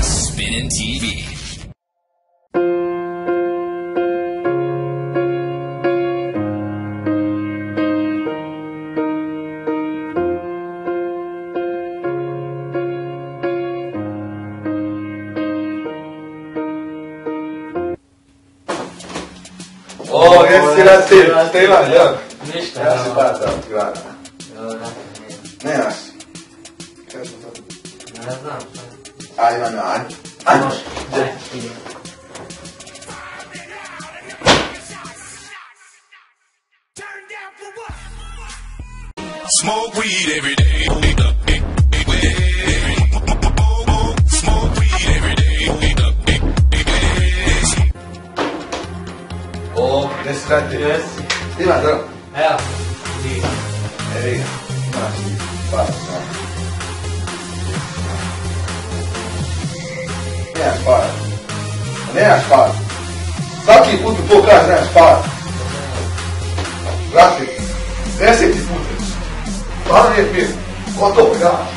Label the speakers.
Speaker 1: Spinning TV.
Speaker 2: O, jesi ti na šta imam, jel?
Speaker 3: Ništa.
Speaker 2: Ja si patao, Ivana. Nemaš? Kada smo to?
Speaker 3: Ne znam.
Speaker 2: A, Ivana, ajde.
Speaker 3: Može.
Speaker 1: Smoke weed every day. Smoke weed every day.
Speaker 2: O, jesi ti?
Speaker 3: Jesi.
Speaker 2: Ima, dobro.
Speaker 3: Evo. Ti.
Speaker 2: Evi ga. Imaš ti. Patao. Nemaš para. Nemaš para. Svaki put u to kaže nemaš para. Vrati. 10 put. Stvarno nije pio. Gotovo, ja.